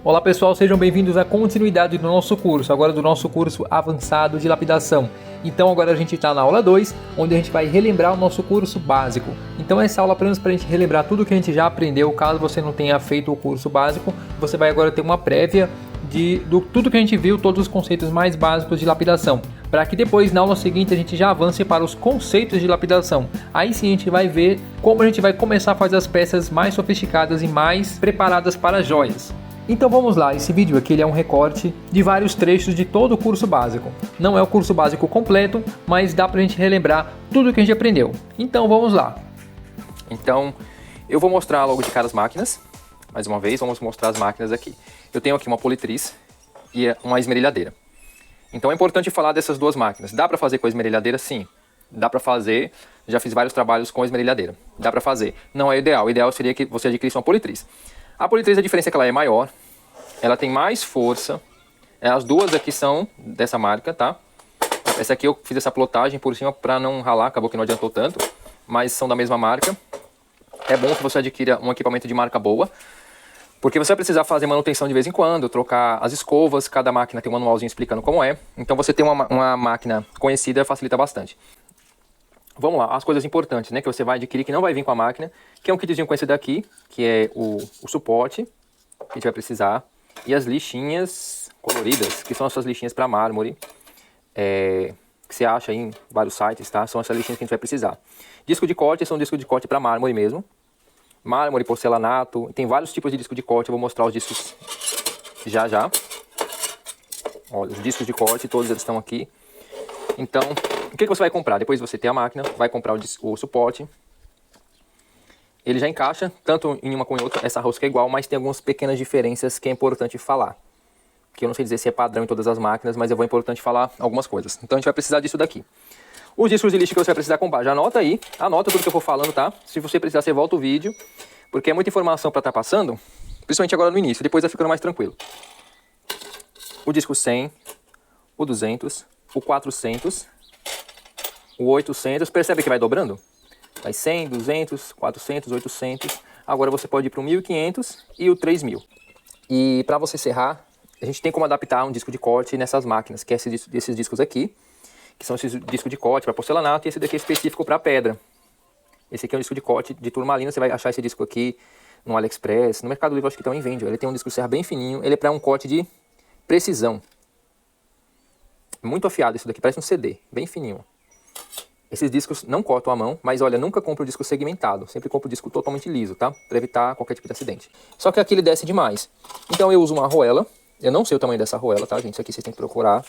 Olá pessoal, sejam bem-vindos à continuidade do nosso curso, agora do nosso curso avançado de lapidação. Então agora a gente está na aula 2, onde a gente vai relembrar o nosso curso básico. Então essa aula apenas para a gente relembrar tudo que a gente já aprendeu. Caso você não tenha feito o curso básico, você vai agora ter uma prévia de tudo que a gente viu, todos os conceitos mais básicos de lapidação, para que depois na aula seguinte a gente já avance para os conceitos de lapidação. Aí sim a gente vai ver como a gente vai começar a fazer as peças mais sofisticadas e mais preparadas para joias. Então vamos lá, esse vídeo aqui ele é um recorte de vários trechos de todo o curso básico. Não é o curso básico completo, mas dá pra gente relembrar tudo que a gente aprendeu. Então vamos lá. Então eu vou mostrar logo de cara as máquinas. Mais uma vez, vamos mostrar as máquinas aqui. Eu tenho aqui uma politriz e uma esmerilhadeira. Então é importante falar dessas duas máquinas. Dá pra fazer com a esmerilhadeira? Sim. Dá pra fazer, já fiz vários trabalhos com a esmerilhadeira. Dá pra fazer. Não é ideal, o ideal seria que você adquirisse uma politriz. A politriz, a diferença é que ela é maior, ela tem mais força. As duas aqui são dessa marca, tá? Essa aqui eu fiz essa plotagem por cima pra não ralar, acabou que não adiantou tanto, mas são da mesma marca. É bom que você adquira um equipamento de marca boa, porque você vai precisar fazer manutenção de vez em quando, trocar as escovas, cada máquina tem um manualzinho explicando como é. Então você ter uma máquina conhecida facilita bastante. Vamos lá, as coisas importantes, né, que você vai adquirir, que não vai vir com a máquina, que é um kitzinho com esse daqui, que é o suporte, que a gente vai precisar, e as lixinhas coloridas, que são essas lixinhas para mármore, que você acha aí em vários sites, tá? São essas lixinhas que a gente vai precisar. Disco de corte, são discos de corte para mármore mesmo, mármore, porcelanato, tem vários tipos de disco de corte, eu vou mostrar os discos já. Olha, os discos de corte, todos eles estão aqui. Então, o que você vai comprar? Depois de você ter a máquina, vai comprar o suporte. Ele já encaixa, tanto em uma como em outra, essa rosca é igual, mas tem algumas pequenas diferenças que é importante falar. Que eu não sei dizer se é padrão em todas as máquinas, mas é importante falar algumas coisas. Então a gente vai precisar disso daqui. Os discos de lixo que você vai precisar comprar, já anota aí, anota tudo que eu for falando, tá? Se você precisar, você volta o vídeo, porque é muita informação para estar passando, principalmente agora no início, depois vai ficando mais tranquilo. O disco 100, o 200, o 400, o 800, percebe que vai dobrando? Vai 100, 200, 400, 800, agora você pode ir para o 1500 e o 3000. E para você serrar, a gente tem como adaptar um disco de corte nessas máquinas, que é esses discos aqui, que são esses discos de corte para porcelanato, e esse daqui é específico para pedra. Esse aqui é um disco de corte de turmalina, você vai achar esse disco aqui no AliExpress, no Mercado Livre acho que também vende. Ele tem um disco de serra bem fininho, ele é para um corte de precisão. Muito afiado isso daqui, parece um CD, bem fininho. Esses discos não cortam a mão, mas olha, nunca compre o disco segmentado. Sempre compre o disco totalmente liso, tá? Para evitar qualquer tipo de acidente. Só que aqui ele desce demais. Então eu uso uma arruela. Eu não sei o tamanho dessa arruela, tá, gente? Isso aqui vocês têm que procurar.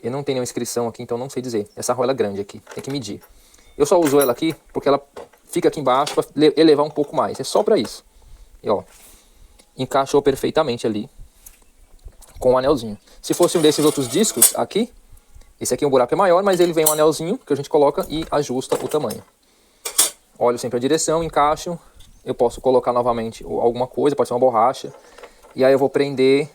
Eu não tenho nenhuma inscrição aqui, então não sei dizer. Essa arruela grande aqui, tem que medir. Eu só uso ela aqui porque ela fica aqui embaixo para elevar um pouco mais. É só para isso. E ó, encaixou perfeitamente ali com o anelzinho. Se fosse um desses outros discos aqui, esse aqui o buraco é maior, mas ele vem um anelzinho que a gente coloca e ajusta o tamanho. Olho sempre a direção, encaixo. Eu posso colocar novamente alguma coisa, pode ser uma borracha. E aí eu vou prender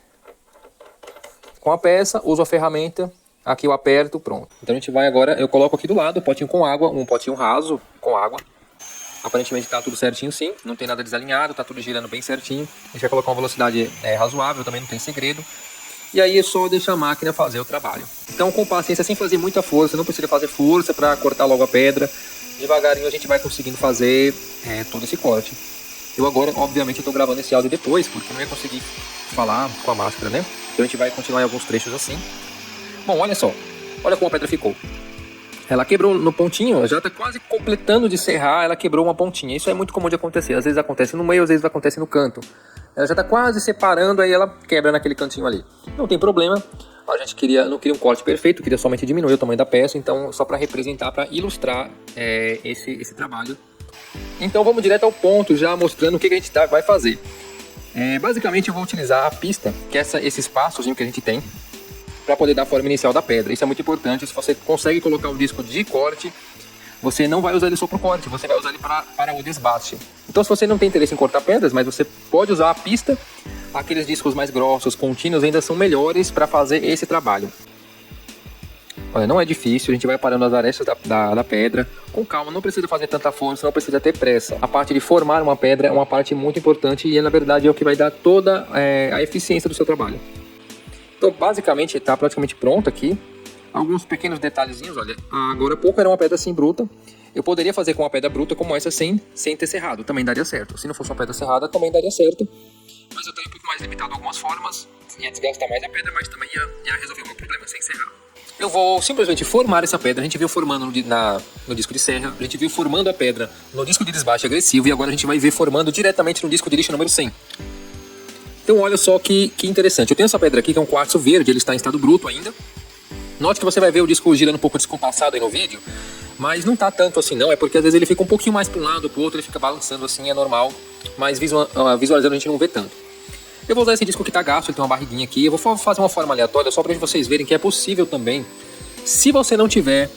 com a peça, uso a ferramenta, aqui eu aperto, pronto. Então a gente vai agora, eu coloco aqui do lado o potinho com água, um potinho raso com água. Aparentemente tá tudo certinho sim, não tem nada desalinhado, tá tudo girando bem certinho. A gente vai colocar uma velocidade razoável, também não tem segredo. E aí é só deixar a máquina fazer o trabalho. Então com paciência, sem fazer muita força, não precisa fazer força para cortar logo a pedra. Devagarinho a gente vai conseguindo fazer todo esse corte. Eu agora, obviamente, eu tô gravando esse áudio depois, porque não ia conseguir falar com a máscara, né? Então a gente vai continuar em alguns trechos assim. Bom, olha só, olha como a pedra ficou. Ela quebrou no pontinho, já tá quase completando de serrar, ela quebrou uma pontinha. Isso é muito comum de acontecer, às vezes acontece no meio, às vezes acontece no canto. Ela já tá quase separando, aí ela quebra naquele cantinho ali. Não tem problema, a gente não queria um corte perfeito, queria somente diminuir o tamanho da peça, então só para representar, para ilustrar esse trabalho. Então vamos direto ao ponto, já mostrando o que a gente vai fazer. Basicamente eu vou utilizar a pista, que é esse espaçozinho que a gente tem, para poder dar a forma inicial da pedra. Isso é muito importante, se você consegue colocar o disco de corte, você não vai usar ele só para o corte, você vai usar ele para o desbaste. Então se você não tem interesse em cortar pedras, mas você pode usar a pista, aqueles discos mais grossos, contínuos, ainda são melhores para fazer esse trabalho. Olha, não é difícil, a gente vai parando as arestas da pedra com calma, não precisa fazer tanta força, não precisa ter pressa. A parte de formar uma pedra é uma parte muito importante e na verdade é o que vai dar toda a eficiência do seu trabalho. Então basicamente está praticamente pronto aqui. Alguns pequenos detalhezinhos, olha, agora há pouco era uma pedra assim bruta. Eu poderia fazer com uma pedra bruta como essa sem ter serrado, também daria certo. Se não fosse uma pedra serrada, também daria certo. Mas eu tenho um pouco mais limitado algumas formas, ia desgastar mais a pedra, mas também ia resolver o meu problema sem serrar. Eu vou simplesmente formar essa pedra, a gente viu formando no disco de serra, a gente viu formando a pedra no disco de desbaste agressivo e agora a gente vai ver formando diretamente no disco de lixa número 100. Então olha só que interessante, eu tenho essa pedra aqui que é um quartzo verde, ele está em estado bruto ainda. Note que você vai ver o disco girando um pouco descompassado aí no vídeo, mas não tá tanto assim não, é porque às vezes ele fica um pouquinho mais para um lado, para o outro, ele fica balançando assim, é normal, mas visualizando a gente não vê tanto. Eu vou usar esse disco que tá gasto, ele tem uma barriguinha aqui, eu vou fazer uma forma aleatória só para vocês verem que é possível também, se você não tiver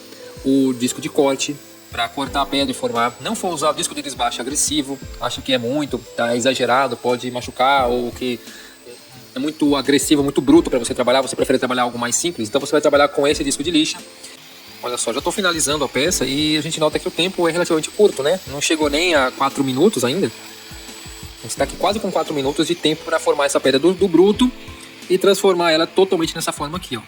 o disco de corte para cortar a pedra e formar, não for usar o disco de desbaste agressivo, acho que é muito, tá exagerado, pode machucar ou que é muito agressivo, muito bruto para você trabalhar, você prefere trabalhar algo mais simples, então você vai trabalhar com esse disco de lixa. Olha só, já estou finalizando a peça e a gente nota que o tempo é relativamente curto, né? Não chegou nem a 4 minutos ainda. A gente está aqui quase com 4 minutos de tempo para formar essa pedra do bruto e transformar ela totalmente nessa forma aqui, ó.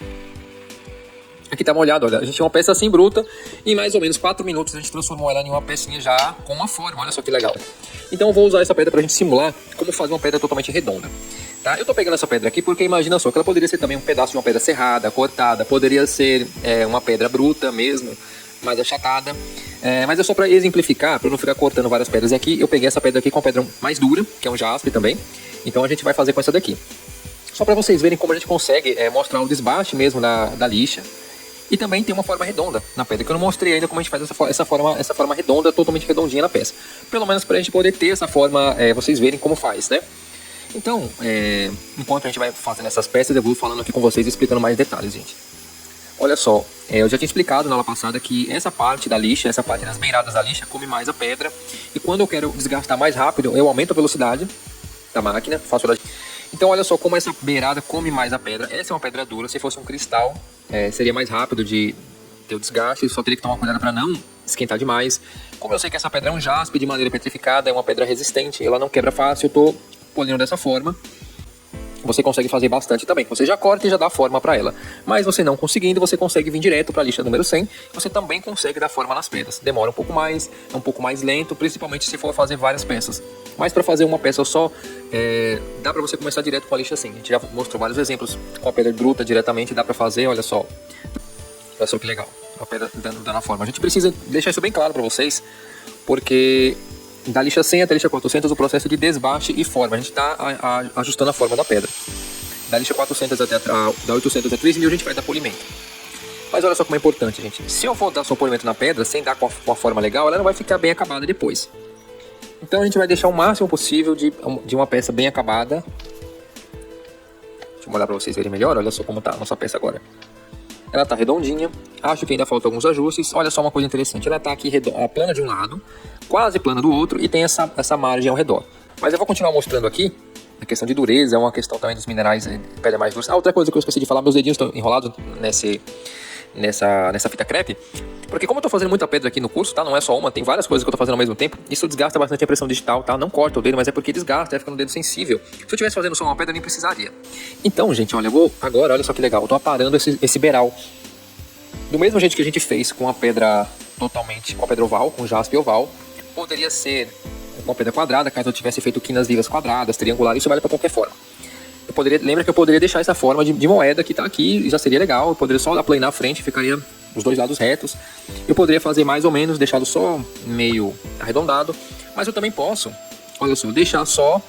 Aqui tá molhado, olha, a gente tinha uma peça assim bruta e em mais ou menos 4 minutos a gente transformou ela em uma pecinha já com uma forma, olha só que legal. Então eu vou usar essa pedra para a gente simular como fazer uma pedra totalmente redonda. Tá? Eu tô pegando essa pedra aqui porque imagina só que ela poderia ser também um pedaço de uma pedra serrada, cortada, poderia ser uma pedra bruta mesmo, mais achatada. Mas é só para exemplificar, para não ficar cortando várias pedras. E aqui eu peguei essa pedra aqui com uma pedra mais dura, que é um jaspe também. Então a gente vai fazer com essa daqui. Só para vocês verem como a gente consegue mostrar o desbaste mesmo da lixa. E também tem uma forma redonda na pedra, que eu não mostrei ainda como a gente faz essa forma redonda, totalmente redondinha na peça. Pelo menos para a gente poder ter essa forma, vocês verem como faz, né? Então, enquanto a gente vai fazendo essas peças, eu vou falando aqui com vocês, explicando mais detalhes, gente. Olha só, eu já tinha explicado na aula passada que essa parte da lixa, essa parte das beiradas da lixa, come mais a pedra. E quando eu quero desgastar mais rápido, eu aumento a velocidade da máquina, faço ela... Então, olha só como essa beirada come mais a pedra. Essa é uma pedra dura, se fosse um cristal, seria mais rápido de ter o desgaste, só teria que tomar cuidado para não esquentar demais. Como eu sei que essa pedra é um jaspe de madeira petrificada, é uma pedra resistente, ela não quebra fácil, eu tô polindo dessa forma. Você consegue fazer bastante também. Você já corta e já dá forma para ela. Mas você não conseguindo, você consegue vir direto para a lixa número 100. Você também consegue dar forma nas pedras. Demora um pouco mais, é um pouco mais lento, principalmente se for fazer várias peças. Mas para fazer uma peça só, dá para você começar direto com a lixa 100. A gente já mostrou vários exemplos com a pedra bruta diretamente, dá para fazer, olha só. Olha só que legal, a pedra dando a forma. A gente precisa deixar isso bem claro para vocês, porque... da lixa 100 até a lixa 400 o processo de desbaste e forma. A gente está ajustando a forma da pedra. Da lixa 400 até da 800 até 3000 a gente vai dar polimento. Mas olha só como é importante, gente. Se eu for dar só polimento na pedra, sem dar com a forma legal, ela não vai ficar bem acabada depois. Então a gente vai deixar o máximo possível de uma peça bem acabada. Deixa eu olhar para vocês verem melhor. Olha só como está a nossa peça agora. Ela está redondinha, acho que ainda faltam alguns ajustes. Olha só uma coisa interessante, ela está aqui plana de um lado, quase plana do outro e tem essa margem ao redor. Mas eu vou continuar mostrando aqui, a questão de dureza, é uma questão também dos minerais de pedra mais dura. Outra coisa que eu esqueci de falar, meus dedinhos estão enrolados nessa fita crepe, porque como eu estou fazendo muita pedra aqui no curso, tá? Não é só uma, tem várias coisas que eu estou fazendo ao mesmo tempo, isso desgasta bastante a impressão digital, tá? Não corta o dedo, mas é porque desgasta, vai ficando o dedo sensível. Se eu estivesse fazendo só uma pedra, eu nem precisaria. Então, gente, olha, eu vou agora, olha só que legal, eu estou aparando esse beiral. Do mesmo jeito que a gente fez com a pedra com a pedra oval, com jaspe oval, poderia ser uma pedra quadrada, caso eu tivesse feito quinas vivas quadradas, triangular, isso vale para qualquer forma. Lembra que eu poderia deixar essa forma de moeda que está aqui, já seria legal, eu poderia só aplanar a frente, ficaria os dois lados retos. Eu poderia fazer mais ou menos, deixá-lo só meio arredondado, mas eu também posso, olha só, deixar só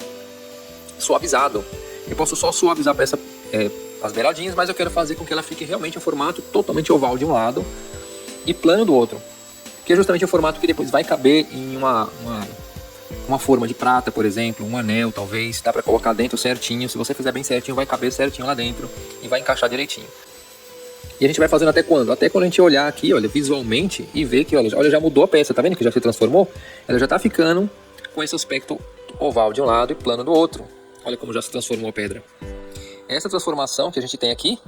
suavizado. Eu posso só suavizar a peça, as beiradinhas, mas eu quero fazer com que ela fique realmente um formato totalmente oval de um lado e plano do outro, que é justamente o formato que depois vai caber em uma forma de prata, por exemplo, um anel talvez, dá para colocar dentro certinho. Se você fizer bem certinho, vai caber certinho lá dentro e vai encaixar direitinho. E a gente vai fazendo até quando? Até quando a gente olhar aqui, olha, visualmente e ver que, olha, já mudou a peça, tá vendo que já se transformou? Ela já tá ficando com esse aspecto oval de um lado e plano do outro. Olha como já se transformou a pedra. Essa transformação que a gente tem aqui,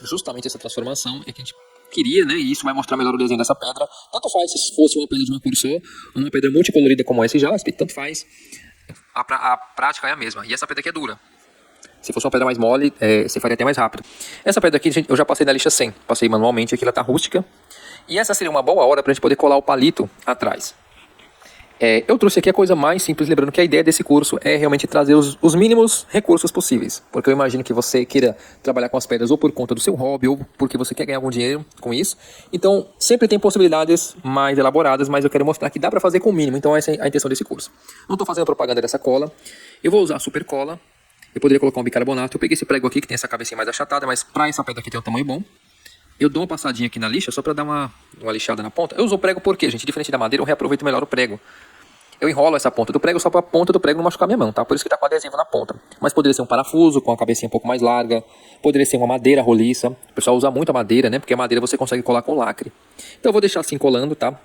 justamente essa transformação, é que a gente queria, né? E isso vai mostrar melhor o desenho dessa pedra. Tanto faz se fosse uma pedra de uma cor só, ou uma pedra multicolorida como esse jaspe, tanto faz. A prática é a mesma. E essa pedra aqui é dura. Se fosse uma pedra mais mole, você faria até mais rápido. Essa pedra aqui, eu já passei na lixa 100. Passei manualmente, aqui ela tá rústica. E essa seria uma boa hora pra gente poder colar o palito atrás. Eu trouxe aqui a coisa mais simples, lembrando que a ideia desse curso é realmente trazer os mínimos recursos possíveis. Porque eu imagino que você queira trabalhar com as pedras ou por conta do seu hobby, ou porque você quer ganhar algum dinheiro com isso. Então, sempre tem possibilidades mais elaboradas, mas eu quero mostrar que dá pra fazer com o mínimo. Então, essa é a intenção desse curso. Não estou fazendo propaganda dessa cola. Eu vou usar a super cola. Eu poderia colocar um bicarbonato. Eu peguei esse prego aqui, que tem essa cabecinha mais achatada, mas pra essa pedra aqui tem um tamanho bom. Eu dou uma passadinha aqui na lixa, só pra dar uma lixada na ponta. Eu uso o prego porque, gente, diferente da madeira, eu reaproveito melhor o prego. Eu enrolo essa ponta do prego só para a ponta do prego não machucar minha mão, tá? Por isso que tá com adesivo na ponta. Mas poderia ser um parafuso com a cabecinha um pouco mais larga. Poderia ser uma madeira roliça. O pessoal usa muito a madeira, né? Porque a madeira você consegue colar com lacre. Então eu vou deixar assim colando, tá?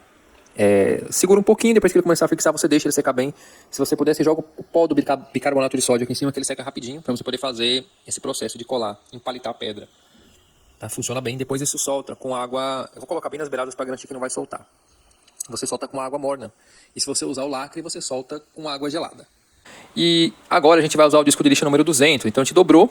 Segura um pouquinho, depois que ele começar a fixar, você deixa ele secar bem. Se você puder, você joga o pó do bicarbonato de sódio aqui em cima, que ele seca rapidinho, para você poder fazer esse processo de colar, empalitar a pedra. Tá? Funciona bem. Depois isso solta com água. Eu vou colocar bem nas beiradas para garantir que não vai soltar. Você solta com água morna. E se você usar o lacre, você solta com água gelada. E agora a gente vai usar o disco de lixa número 200. Então a gente dobrou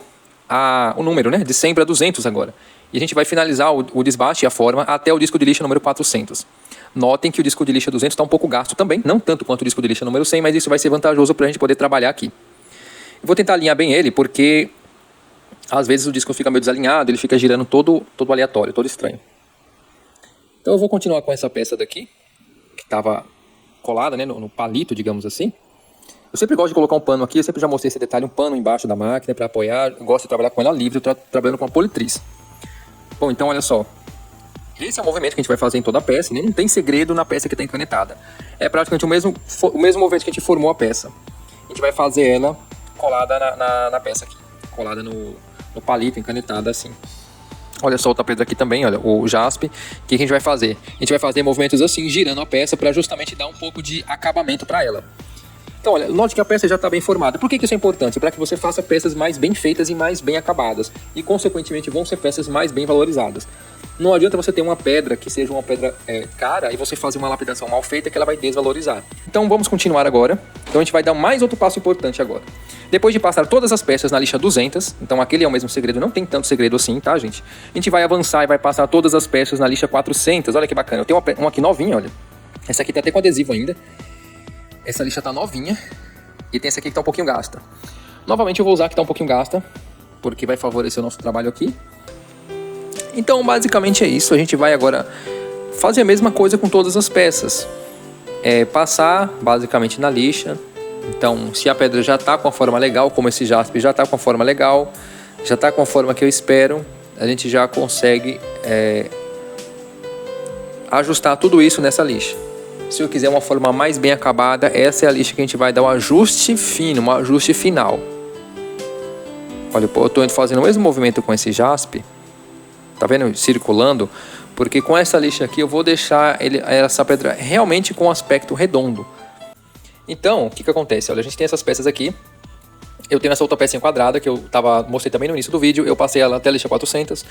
o número, né? De 100 para 200 agora. E a gente vai finalizar o desbaste e a forma até o disco de lixa número 400. Notem que o disco de lixa 200 está um pouco gasto também. Não tanto quanto o disco de lixa número 100, mas isso vai ser vantajoso para a gente poder trabalhar aqui. Eu vou tentar alinhar bem ele, porque às vezes o disco fica meio desalinhado, ele fica girando todo aleatório, todo estranho. Então eu vou continuar com essa peça daqui, que estava colada, né, no palito, digamos assim. Eu sempre gosto de colocar um pano aqui, eu sempre já mostrei esse detalhe, um pano embaixo da máquina para apoiar. Eu gosto de trabalhar com ela livre, eu estou trabalhando com a politriz. Bom, então olha só. Esse é o movimento que a gente vai fazer em toda a peça, né? Não tem segredo na peça que está encanetada. É praticamente o mesmo movimento que a gente formou a peça. A gente vai fazer ela colada na peça aqui, colada no palito, encanetada assim. Olha só outra pedra aqui também, olha, o jaspe. O que a gente vai fazer? A gente vai fazer movimentos assim, girando a peça para justamente dar um pouco de acabamento para ela. Então, olha, note que a peça já está bem formada. Por que isso é importante? Para que você faça peças mais bem feitas e mais bem acabadas. E, consequentemente, vão ser peças mais bem valorizadas. Não adianta você ter uma pedra que seja uma pedra cara e você fazer uma lapidação mal feita que ela vai desvalorizar. Então, vamos continuar agora. Então, a gente vai dar mais outro passo importante agora. Depois de passar todas as peças na lixa 200, então aquele é o mesmo segredo, não tem tanto segredo assim, tá, gente? A gente vai avançar e vai passar todas as peças na lixa 400. Olha que bacana. Eu tenho uma aqui novinha, olha. Essa aqui tá até com adesivo ainda. Essa lixa tá novinha. E tem essa aqui que tá um pouquinho gasta. Novamente eu vou usar a que tá um pouquinho gasta, porque vai favorecer o nosso trabalho aqui. Então basicamente é isso. A gente vai agora fazer a mesma coisa com todas as peças. Passar basicamente na lixa. Então se a pedra já tá com a forma legal, como esse jaspe já tá com a forma legal, já tá com a forma que eu espero, a gente já consegue ajustar tudo isso nessa lixa. Se eu quiser uma forma mais bem acabada, essa é a lixa que a gente vai dar um ajuste fino, um ajuste final. Olha, eu estou fazendo o mesmo movimento com esse jaspe. Tá vendo? Circulando. Porque com essa lixa aqui eu vou deixar essa pedra realmente com um aspecto redondo. Então, o que acontece? Olha, a gente tem essas peças aqui. Eu tenho essa outra pecinha quadrada que eu mostrei também no início do vídeo. Eu passei ela até a lixa 400.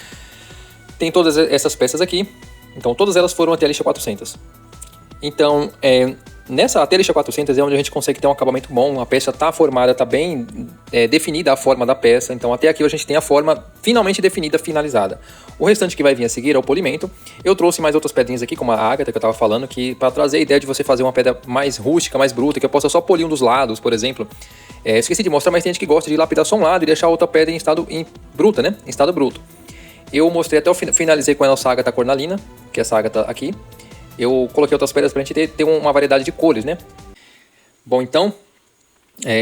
Tem todas essas peças aqui. Então, todas elas foram até a lixa 400. Então, até a lixa 400 é onde a gente consegue ter um acabamento bom. A peça está formada, está bem definida a forma da peça. Então, até aqui a gente tem a forma finalmente definida, finalizada. O restante que vai vir a seguir é o polimento. Eu trouxe mais outras pedrinhas aqui, como a ágata que eu estava falando, que para trazer a ideia de você fazer uma pedra mais rústica, mais bruta, que eu possa só polir um dos lados, por exemplo. Esqueci de mostrar, mas tem gente que gosta de lapidar só um lado e deixar a outra pedra em bruta, né? Em estado bruto. Eu mostrei até finalizei com a nossa ágata cornalina, que é essa ágata aqui. Eu coloquei outras pedras para a gente ter uma variedade de cores, né? Bom, então,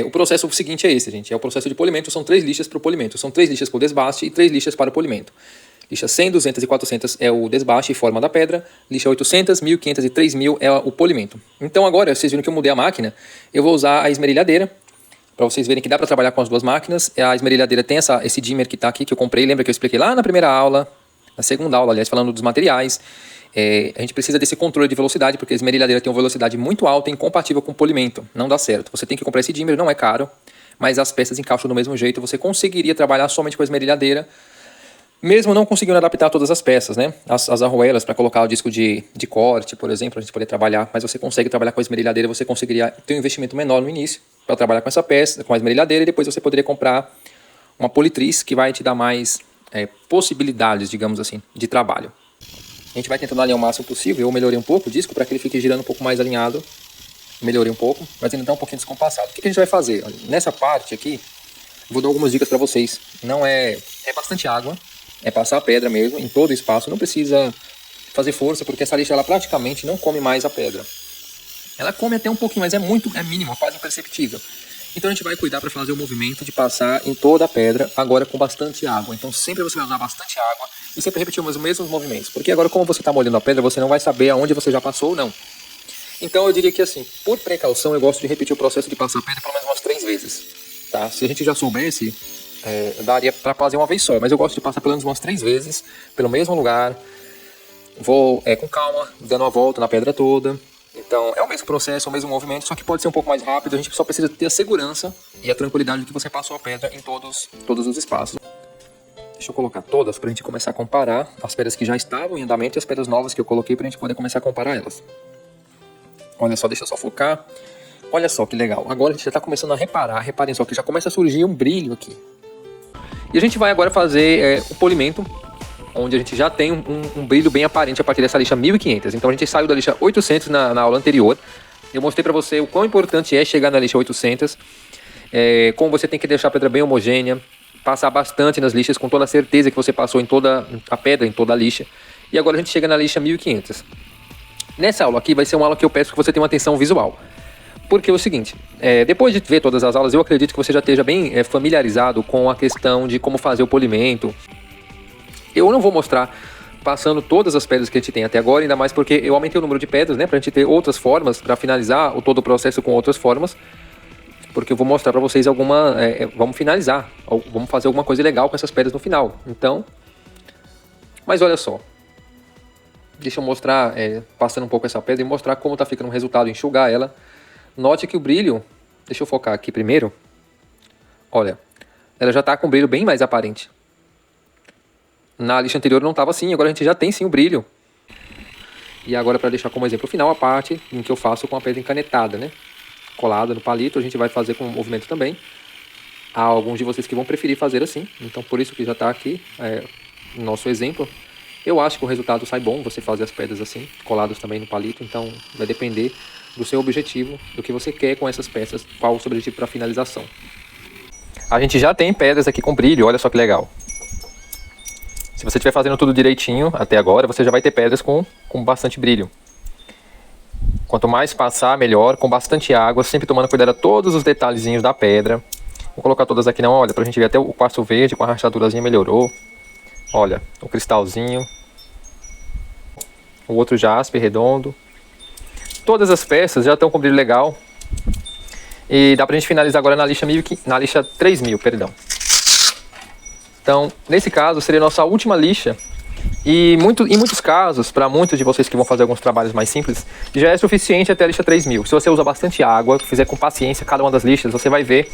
o processo seguinte é esse, gente. É o processo de polimento, são 3 lixas para o polimento. São 3 lixas para o desbaste e 3 lixas para o polimento. Lixa 100, 200 e 400 é o desbaste e forma da pedra. Lixa 800, 1500 e 3000 é o polimento. Então agora, vocês viram que eu mudei a máquina, eu vou usar a esmerilhadeira. Para vocês verem que dá para trabalhar com as duas máquinas. A esmerilhadeira tem esse dimmer que está aqui, que eu comprei. Lembra que eu expliquei lá na primeira aula, na segunda aula, aliás, falando dos materiais. A gente precisa desse controle de velocidade, porque a esmerilhadeira tem uma velocidade muito alta e incompatível com o polimento. Não dá certo. Você tem que comprar esse dimmer, não é caro, mas as peças encaixam do mesmo jeito. Você conseguiria trabalhar somente com a esmerilhadeira, Mesmo não conseguindo adaptar todas as peças, né? As arruelas para colocar o disco de corte, por exemplo, a gente poder trabalhar, mas você consegue trabalhar com a esmerilhadeira, você conseguiria ter um investimento menor no início para trabalhar com essa peça, com a esmerilhadeira, e depois você poderia comprar uma politriz que vai te dar mais possibilidades, digamos assim, de trabalho. A gente vai tentando alinhar o máximo possível. Eu melhorei um pouco o disco para que ele fique girando um pouco mais alinhado. Melhorei um pouco, mas ainda está um pouquinho descompassado. O que a gente vai fazer? Nessa parte aqui, vou dar algumas dicas para vocês. Não é bastante água. É passar a pedra mesmo, em todo o espaço. Não precisa fazer força, porque essa lixa ela praticamente não come mais a pedra. Ela come até um pouquinho, mas é mínimo, quase imperceptível. Então a gente vai cuidar para fazer o movimento de passar em toda a pedra, agora com bastante água. Então sempre você vai usar bastante água e sempre repetir os mesmos movimentos. Porque agora, como você está molhando a pedra, você não vai saber aonde você já passou ou não. Então eu diria que assim, por precaução, eu gosto de repetir o processo de passar a pedra pelo menos umas 3 vezes. Tá? Se a gente já soubesse, daria para fazer uma vez só, mas eu gosto de passar pelo menos umas 3 vezes pelo mesmo lugar. Vou com calma, dando uma volta na pedra toda. Então é o mesmo processo, é o mesmo movimento, só que pode ser um pouco mais rápido. A gente só precisa ter a segurança e a tranquilidade de que você passou a pedra em todos os espaços. Deixa eu colocar todas para a gente começar a comparar as pedras que já estavam em andamento e as pedras novas que eu coloquei para a gente poder começar a comparar elas. Olha só, deixa eu só focar. Olha só que legal, agora a gente já está começando a reparar. Reparem só que já começa a surgir um brilho aqui. E a gente vai agora fazer o polimento, onde a gente já tem um brilho bem aparente a partir dessa lixa 1500. Então a gente saiu da lixa 800 na aula anterior. Eu mostrei para você o quão importante é chegar na lixa 800, como você tem que deixar a pedra bem homogênea, passar bastante nas lixas com toda a certeza que você passou em toda a pedra, em toda a lixa. E agora a gente chega na lixa 1500. Nessa aula aqui vai ser uma aula que eu peço que você tenha uma atenção visual. Porque é o seguinte, depois de ver todas as aulas, eu acredito que você já esteja bem familiarizado com a questão de como fazer o polimento. Eu não vou mostrar passando todas as pedras que a gente tem até agora, ainda mais porque eu aumentei o número de pedras, né, pra gente ter outras formas, para finalizar todo o processo com outras formas. Porque eu vou mostrar pra vocês vamos finalizar, vamos fazer alguma coisa legal com essas pedras no final. Então, mas olha só. Deixa eu mostrar, passando um pouco essa pedra e mostrar como tá ficando o resultado, enxugar ela. Note que o brilho, deixa eu focar aqui primeiro. Olha, ela já tá com um brilho bem mais aparente. Na lixa anterior não estava assim, agora a gente já tem sim o brilho. E agora, para deixar como exemplo final, a parte em que eu faço com a pedra encanetada, né? Colada no palito, a gente vai fazer com o movimento também. Há alguns de vocês que vão preferir fazer assim, então por isso que já está aqui o nosso exemplo. Eu acho que o resultado sai bom, você fazer as pedras assim, coladas também no palito, então vai depender do seu objetivo, do que você quer com essas peças, qual o seu objetivo para finalização. A gente já tem pedras aqui com brilho, olha só que legal. Se você estiver fazendo tudo direitinho até agora, você já vai ter pedras com bastante brilho. Quanto mais passar, melhor, com bastante água, sempre tomando cuidado a todos os detalhezinhos da pedra. Vou colocar todas aqui não, olha, pra gente ver até o quartzo verde com a rachadurazinha melhorou. Olha, o cristalzinho. O outro jaspe redondo. Todas as peças já estão com brilho legal. E dá pra gente finalizar agora na lixa 3000, perdão. Então, nesse caso, seria a nossa última lixa. E em muitos casos, para muitos de vocês que vão fazer alguns trabalhos mais simples, já é suficiente até a lixa 3000. Se você usa bastante água, fizer com paciência cada uma das lixas, você vai ver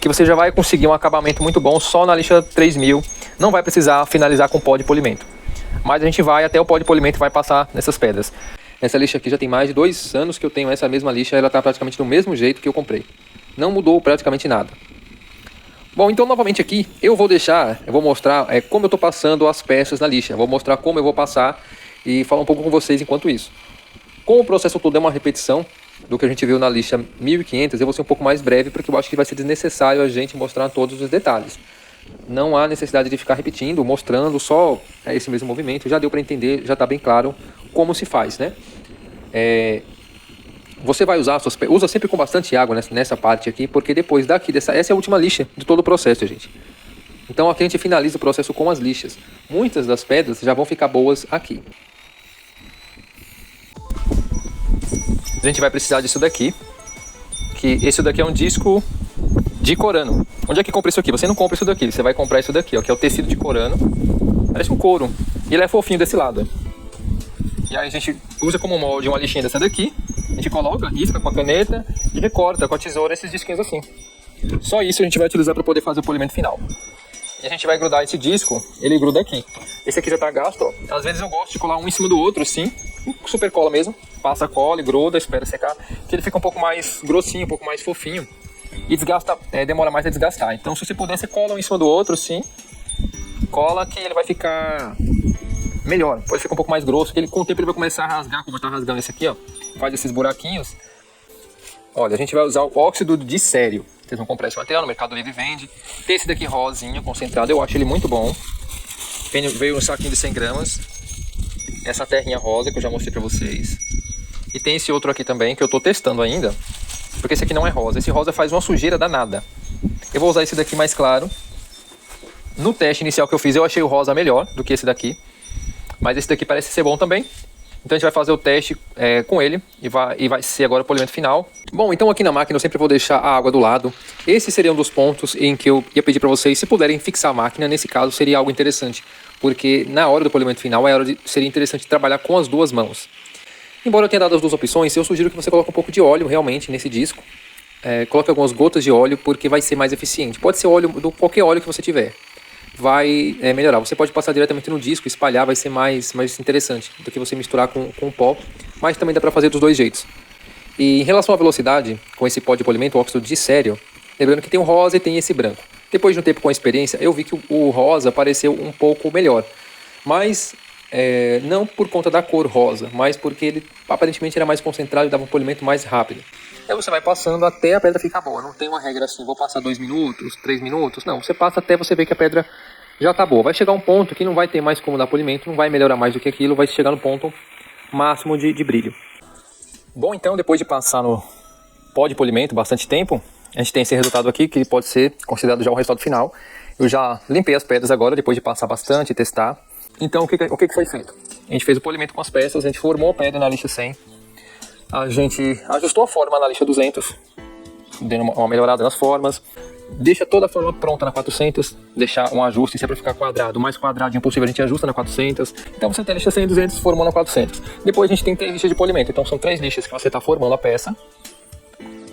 que você já vai conseguir um acabamento muito bom só na lixa 3000. Não vai precisar finalizar com pó de polimento. Mas a gente vai até o pó de polimento vai passar nessas pedras. Essa lixa aqui já tem mais de 2 anos que eu tenho essa mesma lixa, ela está praticamente do mesmo jeito que eu comprei. Não mudou praticamente nada. Bom, então novamente aqui eu vou mostrar como eu estou passando as peças na lixa. Vou mostrar como eu vou passar e falar um pouco com vocês enquanto isso. Como o processo todo é uma repetição do que a gente viu na lixa 1500, eu vou ser um pouco mais breve porque eu acho que vai ser desnecessário a gente mostrar todos os detalhes. Não há necessidade de ficar repetindo, mostrando só esse mesmo movimento. Já deu para entender, já está bem claro como se faz, né? Você vai usa sempre com bastante água nessa parte aqui, porque depois essa é a última lixa de todo o processo, gente. Então aqui a gente finaliza o processo com as lixas. Muitas das pedras já vão ficar boas aqui. A gente vai precisar disso daqui, que esse daqui é um disco de corano. Onde é que compra isso aqui? Você não compra isso daqui, você vai comprar isso daqui, ó, que é o tecido de corano. Parece um couro. E ele é fofinho desse lado. E aí a gente usa como molde uma lixinha dessa daqui. A gente coloca, risca com a caneta e recorta com a tesoura esses disquinhos assim. Só isso a gente vai utilizar para poder fazer o polimento final. e a gente vai grudar esse disco, ele gruda aqui. Esse aqui já tá gasto, ó. Às vezes eu gosto de colar um em cima do outro, assim, super cola mesmo. Passa a cola e gruda, espera secar, que ele fica um pouco mais grossinho, um pouco mais fofinho. E desgasta, demora mais a desgastar. Então se você puder, você cola um em cima do outro, assim. Cola que ele vai ficar melhor. Pode ficar um pouco mais grosso, que ele com o tempo ele vai começar a rasgar, como tá rasgando esse aqui, ó. Faz esses buraquinhos. Olha, a gente vai usar o óxido de sério. Vocês vão comprar esse material, no Mercado Livre vende. Tem esse daqui rosinha, concentrado, eu acho ele muito bom. Veio um saquinho de 100 gramas. Essa terrinha rosa que eu já mostrei pra vocês. E tem esse outro aqui também, que eu tô testando ainda. Porque esse aqui não é rosa. Esse rosa faz uma sujeira danada. Eu vou usar esse daqui mais claro. No teste inicial que eu fiz, eu achei o rosa melhor do que esse daqui. Mas esse daqui parece ser bom também. Então a gente vai fazer o teste com ele e vai ser agora o polimento final. Bom, então aqui na máquina eu sempre vou deixar a água do lado. Esse seria um dos pontos em que eu ia pedir para vocês, se puderem fixar a máquina, nesse caso seria algo interessante. Porque na hora do polimento final seria interessante trabalhar com as duas mãos. Embora eu tenha dado as duas opções, eu sugiro que você coloque um pouco de óleo realmente nesse disco. Coloque algumas gotas de óleo porque vai ser mais eficiente. Pode ser óleo, qualquer óleo que você tiver. Vai melhorar. Você pode passar diretamente no disco, espalhar, vai ser mais interessante do que você misturar com pó, mas também dá para fazer dos dois jeitos. E em relação à velocidade, com esse pó de polimento, o óxido de sério, lembrando que tem o rosa e tem esse branco. Depois de um tempo com a experiência, eu vi que o rosa pareceu um pouco melhor, mas não por conta da cor rosa, mas porque ele aparentemente era mais concentrado e dava um polimento mais rápido. Aí você vai passando até a pedra ficar boa. Não tem uma regra assim, vou passar 2 minutos, 3 minutos. Não, você passa até você ver que a pedra já tá boa. Vai chegar um ponto que não vai ter mais como dar polimento, não vai melhorar mais do que aquilo, vai chegar no ponto máximo de brilho. Bom, então depois de passar no pó de polimento bastante tempo, a gente tem esse resultado aqui que pode ser considerado já o resultado final. Eu já limpei as pedras agora, depois de passar bastante e testar. Então o que foi feito? A gente fez o polimento com as peças, a gente formou a pedra na lixa 100. A gente ajustou a forma na lixa 200, dando uma melhorada nas formas. Deixa toda a forma pronta na 400, deixar um ajuste, se é para ficar quadrado, o mais quadradinho possível a gente ajusta na 400. Então você tem a lixa 100 e 200, formou na 400. Depois a gente tem 3 lixas de polimento, então são 3 lixas que você está formando a peça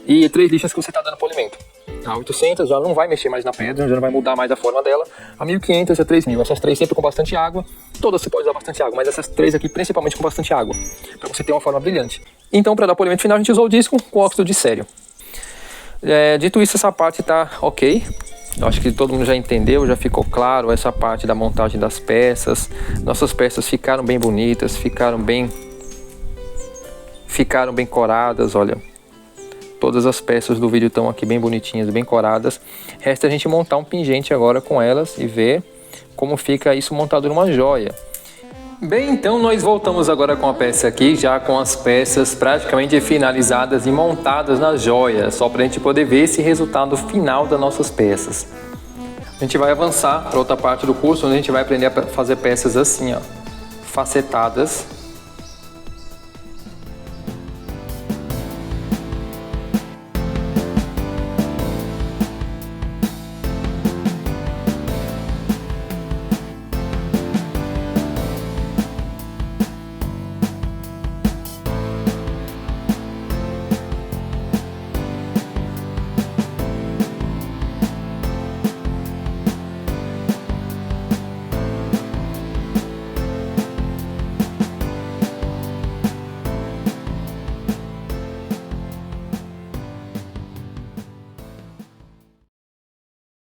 e 3 lixas que você está dando polimento. A 800 já não vai mexer mais na pedra, já não vai mudar mais a forma dela. A 1500 e a 3000, essas 3 sempre com bastante água. Todas você pode usar bastante água, mas essas 3 aqui principalmente com bastante água, para você ter uma forma brilhante. Então para dar polimento final a gente usou o disco com óxido de sério. Dito isso, essa parte está ok. Eu acho que todo mundo já entendeu, já ficou claro essa parte da montagem das peças. Nossas peças ficaram bem bonitas, ficaram bem coradas, olha. Todas as peças do vídeo estão aqui bem bonitinhas, bem coradas. Resta a gente montar um pingente agora com elas e ver como fica isso montado numa joia. Bem, então nós voltamos agora com a peça aqui, já com as peças praticamente finalizadas e montadas na joia, só para a gente poder ver esse resultado final das nossas peças. A gente vai avançar para outra parte do curso, onde a gente vai aprender a fazer peças assim, ó, facetadas,